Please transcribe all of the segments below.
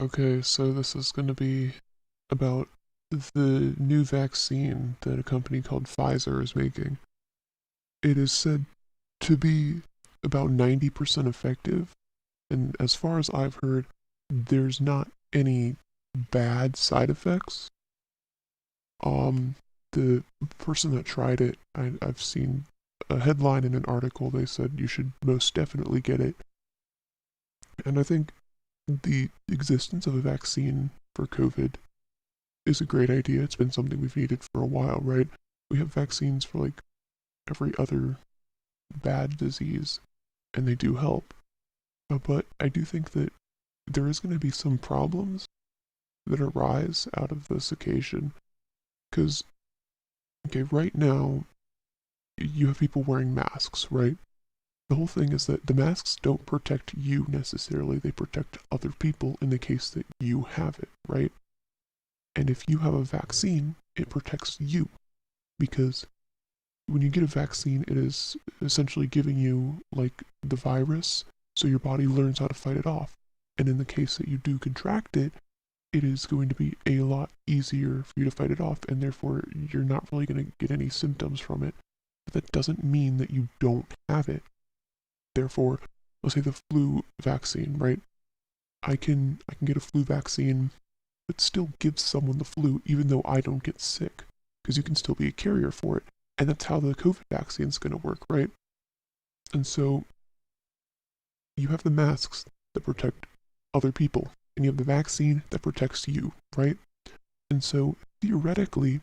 Okay, so this is going to be about the new vaccine that a company called Pfizer is making. It is said to be about 90% effective, and as far as I've heard, there's not any bad side effects. Um, the person that tried it, I've seen a headline in an article, they said you should most definitely get it. And I think the existence of a vaccine for COVID is a great idea. It's been something we've needed for a while, right? We have vaccines for like every other bad disease, and they do help. But I do think that there is going to be some problems that arise out of this occasion. Because, okay, right now, you have people wearing masks, right? The whole thing is that the masks don't protect you necessarily, they protect other people in the case that you have it, right? And if you have a vaccine, it protects you because when you get a vaccine, it is essentially giving you like the virus so your body learns how to fight it off. And in the case that you do contract it, it is going to be a lot easier for you to fight it off, and therefore you're not really going to get any symptoms from it. But that doesn't mean that you don't have it. Therefore, let's say the flu vaccine, right? I can get a flu vaccine but still give someone the flu even though I don't get sick, because you can still be a carrier for it. And that's how the COVID vaccine is going to work, right? And so you have the masks that protect other people, and you have the vaccine that protects you, right? And so theoretically,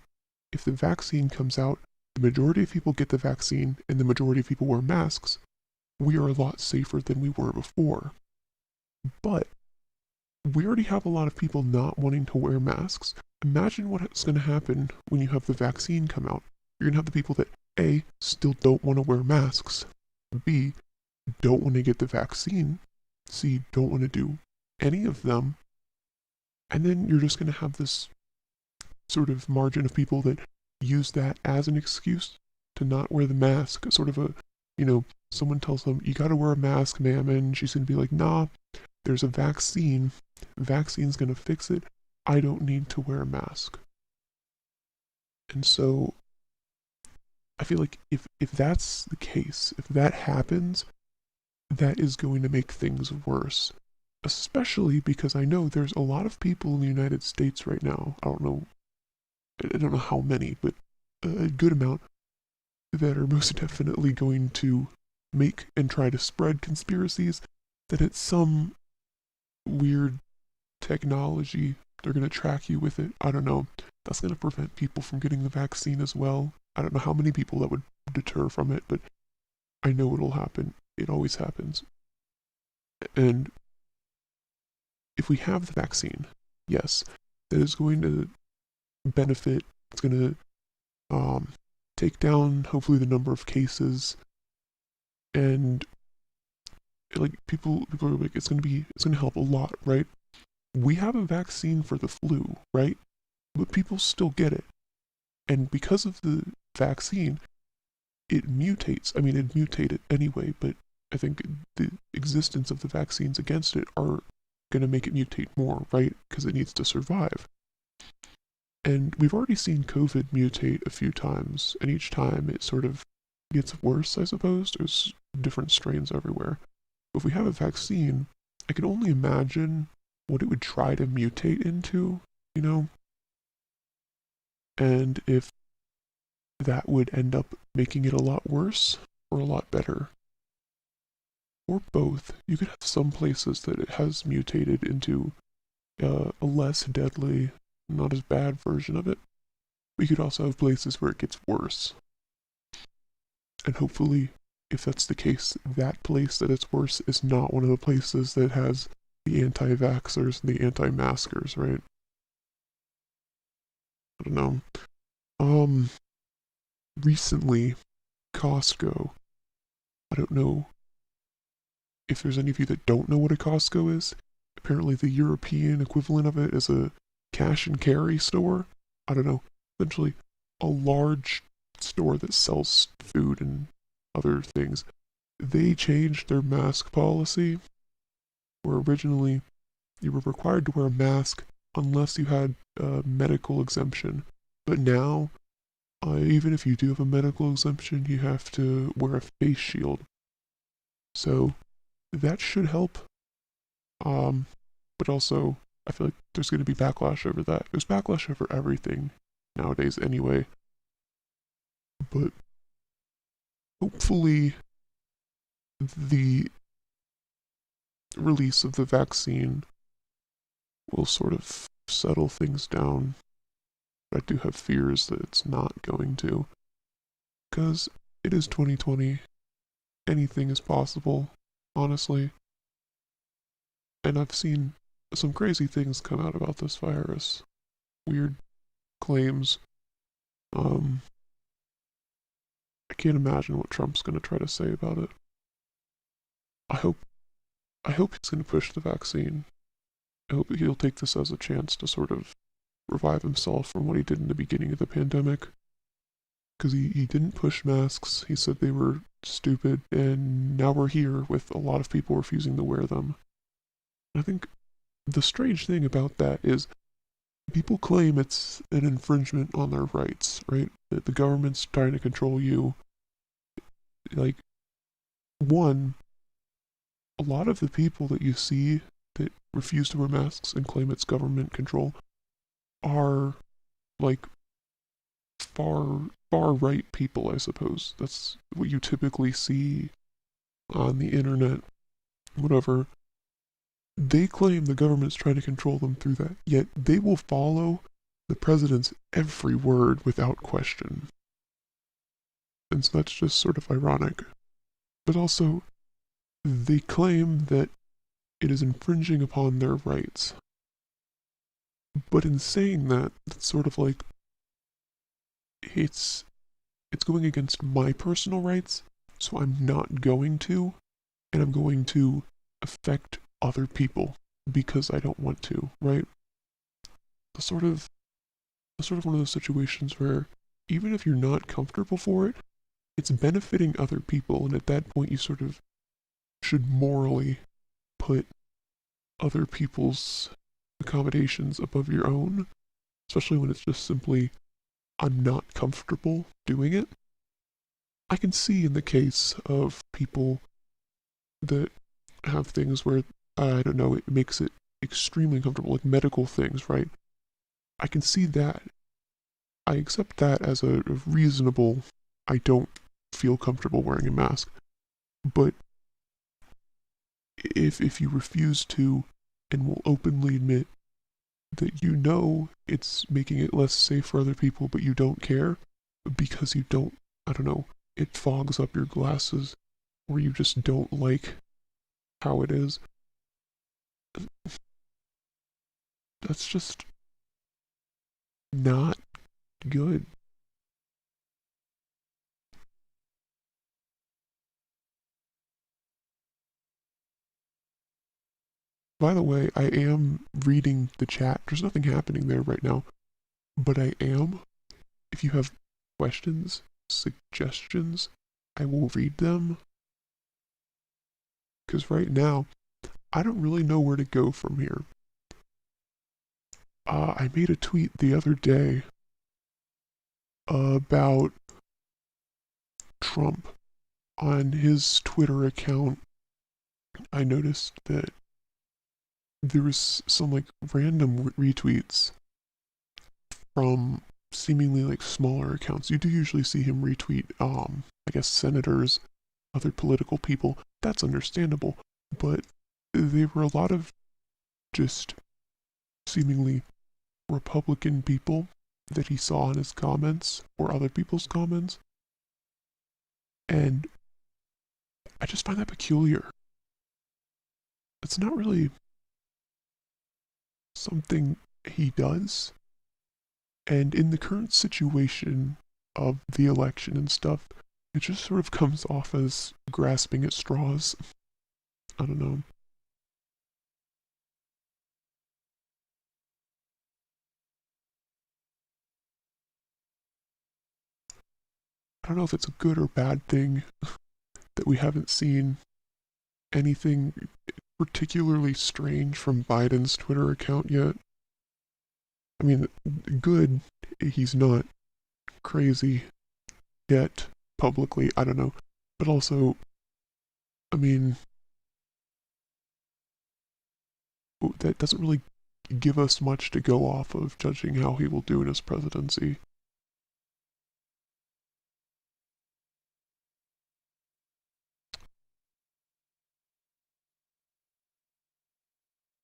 if the vaccine comes out, the majority of people get the vaccine, and the majority of people wear masks, we are a lot safer than we were before. But we already have a lot of people not wanting to wear masks. Imagine what's going to happen when you have the vaccine come out. You're going to have the people that A, still don't want to wear masks, B, don't want to get the vaccine, C, don't want to do any of them, and then you're just going to have this sort of margin of people that use that as an excuse to not wear the mask. Sort of a, someone tells them, you gotta wear a mask, ma'am, and she's going to be like, nah, there's a vaccine. Vaccine's going to fix it. I don't need to wear a mask. And so I feel like if that's the case, if that happens, that is going to make things worse. Especially because I know there's a lot of people in the United States right now. I don't know how many, but a good amount that are most definitely going to make and try to spread conspiracies that it's some weird technology. They're going to track you with it. I don't know. That's going to prevent people from getting the vaccine as well. I don't know how many people that would deter from it, but I know it'll happen. It always happens. And if we have the vaccine, yes, that is going to benefit. It's going to take down hopefully the number of cases, and like people are like it's gonna help a lot, right? We have a vaccine for the flu, right? But people still get it. And because of the vaccine, it mutates. I mean, it mutated anyway, but I think the existence of the vaccines against it are going to make it mutate more, right? Because it needs to survive. And we've already seen COVID mutate a few times, and each time it sort of gets worse, I suppose. There's different strains everywhere. But if we have a vaccine, I can only imagine what it would try to mutate into, you know? And if that would end up making it a lot worse or a lot better. Or both. You could have some places that it has mutated into a less deadly, not as bad version of it. We could also have places where it gets worse. And hopefully, if that's the case, that place that it's worse is not one of the places that has the anti-vaxxers and the anti-maskers, right? I don't know. Um, Recently, Costco. I don't know if there's any of you that don't know what a Costco is. Apparently, the European equivalent of it is a cash and carry store. I don't know. Essentially, a large store that sells food and other things. They changed their mask policy, where originally you were required to wear a mask unless you had a medical exemption. But now, even if you do have a medical exemption, you have to wear a face shield. So that should help. Um, but also, I feel like there's going to be backlash over that. There's backlash over everything nowadays anyway. But hopefully, the release of the vaccine will sort of settle things down. I do have fears that it's not going to, because it is 2020. Anything is possible, honestly. And I've seen some crazy things come out about this virus. Weird claims. I can't imagine what Trump's going to try to say about it. I hope he's going to push the vaccine. I hope he'll take this as a chance to sort of revive himself from what he did in the beginning of the pandemic. Because he didn't push masks, he said they were stupid, and now we're here with a lot of people refusing to wear them. I think the strange thing about that is people claim it's an infringement on their rights, right? That the government's trying to control you. Like, one, a lot of the people that you see that refuse to wear masks and claim it's government control are, like, far right people, I suppose. That's what you typically see on the internet, whatever. They claim the government's trying to control them through that, yet they will follow the president's every word without question. And so that's just sort of ironic. But also, they claim that it is infringing upon their rights. But in saying that, it's sort of like it's going against my personal rights, so I'm not going to, and I'm going to affect other people because I don't want to, right? It's sort of one of those situations where even if you're not comfortable for it, it's benefiting other people, and at that point you sort of should morally put other people's accommodations above your own, especially when it's just simply, I'm not comfortable doing it. I can see in the case of people that have things where, I don't know, it makes it extremely uncomfortable, like medical things, right? I can see that. I accept that as a reasonable, I don't feel comfortable wearing a mask. But if you refuse to and will openly admit that you know it's making it less safe for other people, but you don't care because you don't, I don't know, it fogs up your glasses or you just don't like how it is, that's just not good. By the way, I am reading the chat. There's nothing happening there right now, but I am. If you have questions, suggestions, I will read them. Because right now, I don't really know where to go from here. I made a tweet the other day about Trump. On his Twitter account, I noticed that there was some like random retweets from seemingly like smaller accounts. You do usually see him retweet, I guess senators, other political people. That's understandable, but there were a lot of just seemingly Republican people that he saw in his comments or other people's comments, and I just find that peculiar. It's not really something he does. And in the current situation of the election and stuff, it just sort of comes off as grasping at straws. I don't know. I don't know if it's a good or bad thing that we haven't seen anything particularly strange from Biden's Twitter account yet. I mean, good, he's not crazy yet publicly, I don't know. But also, I mean, that doesn't really give us much to go off of judging how he will do in his presidency.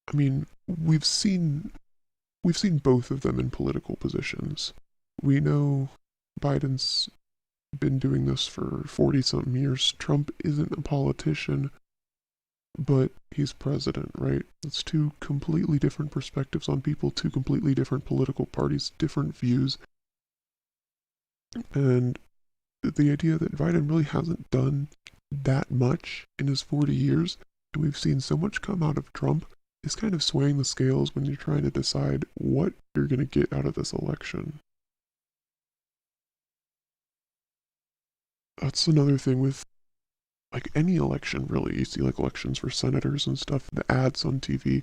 I mean, we've seen both of them in political positions. We know Biden's been doing this for 40 something years. Trump isn't a politician, but he's president, right? It's two completely different perspectives on people, two completely different political parties, different views. And the idea that Biden really hasn't done that much in his 40 years, and we've seen so much come out of Trump, is kind of swaying the scales when you're trying to decide what you're going to get out of this election. That's another thing with like any election, really. You see like elections for senators and stuff, the ads on TV.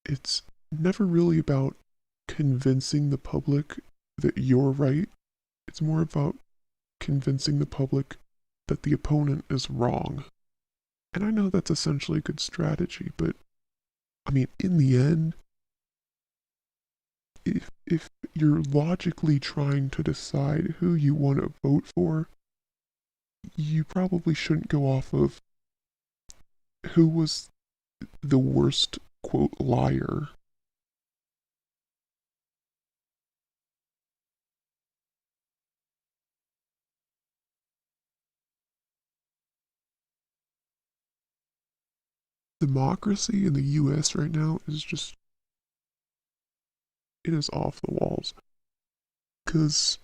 It's never really about convincing the public that you're right. It's more about convincing the public that the opponent is wrong. And I know that's essentially a good strategy, but I mean, in the end, if you're logically trying to decide who you want to vote for, you probably shouldn't go off of who was the worst, quote, liar. Democracy in the US right now is just, it is off the walls. Because,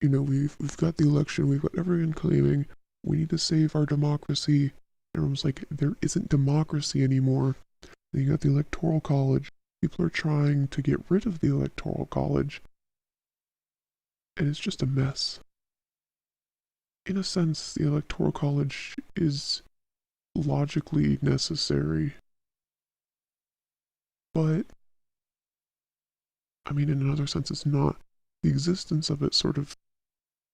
we've got the election, we've got everyone claiming we need to save our democracy. Everyone's like, there isn't democracy anymore. Then you got the Electoral College. People are trying to get rid of the Electoral College. And it's just a mess. In a sense, the Electoral College is logically necessary. But, I mean, in another sense, it's not. The existence of it sort of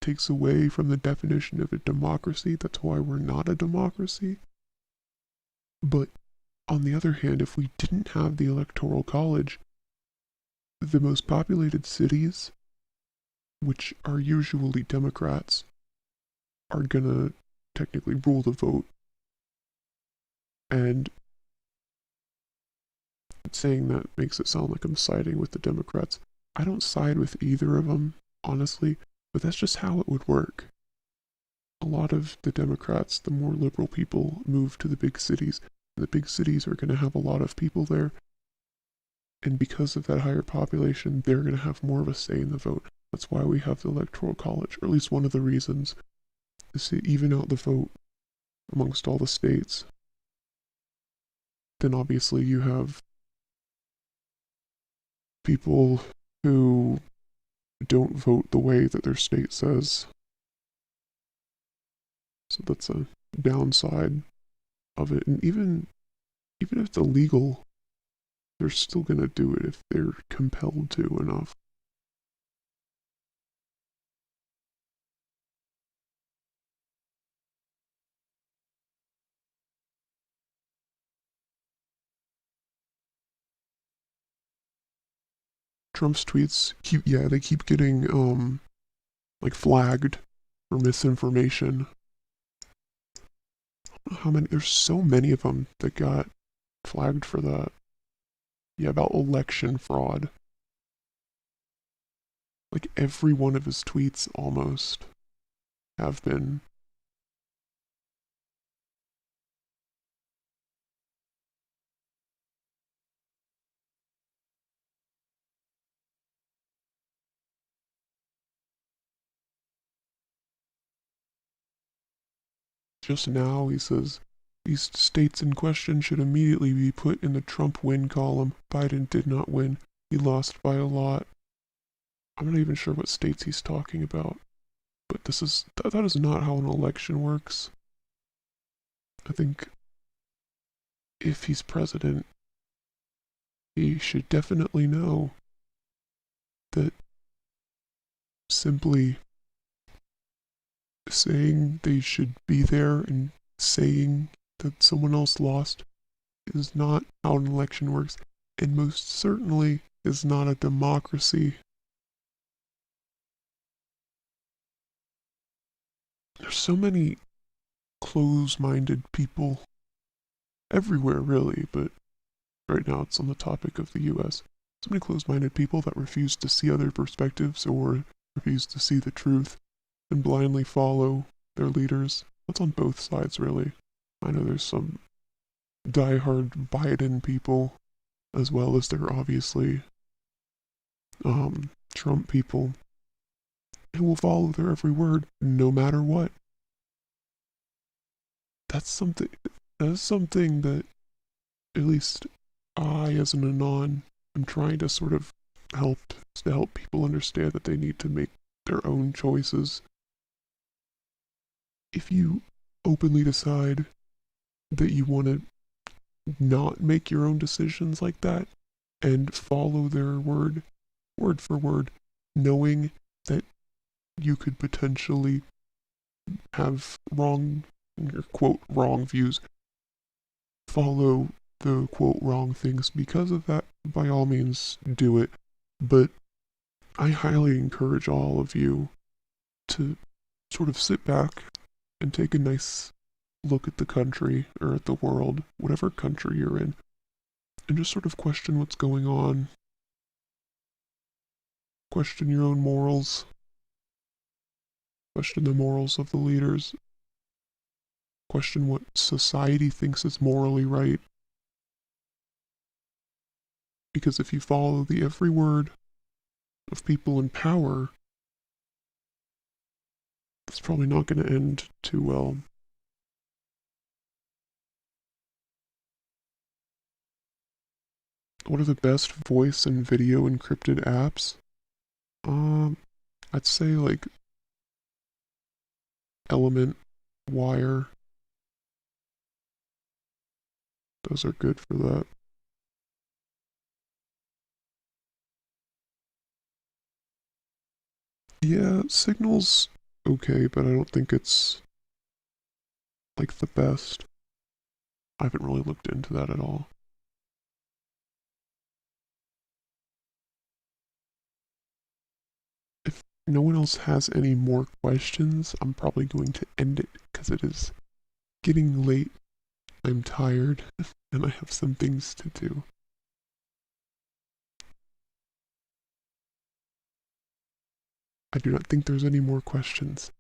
takes away from the definition of a democracy. That's why we're not a democracy. But on the other hand, if we didn't have the Electoral College, the most populated cities, which are usually Democrats, are gonna technically rule the vote. And saying that makes it sound like I'm siding with the Democrats. I don't side with either of them, honestly, but that's just how it would work. A lot of the Democrats, the more liberal people, move to the big cities, and the big cities are going to have a lot of people there, and because of that higher population, they're going to have more of a say in the vote. That's why we have the Electoral College, or at least one of the reasons, is to even out the vote amongst all the states. Then obviously you have people who don't vote the way that their state says. So that's a downside of it. And even if it's illegal, they're still gonna do it if they're compelled to enough. Trump's tweets they keep getting like flagged for misinformation. How many? There's so many of them that got flagged for that. Yeah, about election fraud. Like every one of his tweets almost have been. Just now he says these states in question should immediately be put in the Trump win column. Biden did not win. He lost by a lot. I'm not even sure what states he's talking about. But that is not how an election works. I think if he's president, he should definitely know that simply saying they should be there and saying that someone else lost is not how an election works, and most certainly is not a democracy. There's so many close-minded people everywhere, really, but right now it's on the topic of the US. So many close-minded people that refuse to see other perspectives or refuse to see the truth and blindly follow their leaders. That's on both sides, really. I know there's some die-hard Biden people, as well as there are obviously Trump people who will follow their every word no matter what. That's something that at least I, as an anon, am trying to sort of help people understand that they need to make their own choices. If you openly decide that you want to not make your own decisions like that and follow their word for word, knowing that you could potentially have quote, wrong views, follow the quote, wrong things because of that, by all means do it. But I highly encourage all of you to sort of sit back and take a nice look at the country or at the world, whatever country you're in, and just sort of question what's going on. Question your own morals. Question the morals of the leaders. Question what society thinks is morally right. Because if you follow the every word of people in power, it's probably not going to end too well. What are the best voice and video encrypted apps? I'd say like Element, Wire. Those are good for that. Yeah, Signal's okay, but I don't think it's like the best. I haven't really looked into that at all. If no one else has any more questions, I'm probably going to end it because it is getting late. I'm tired and I have some things to do. I do not think there's any more questions.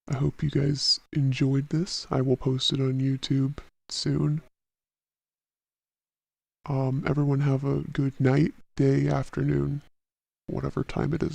I hope you guys enjoyed this. I will post it on YouTube soon. Everyone have a good night, day, afternoon, whatever time it is.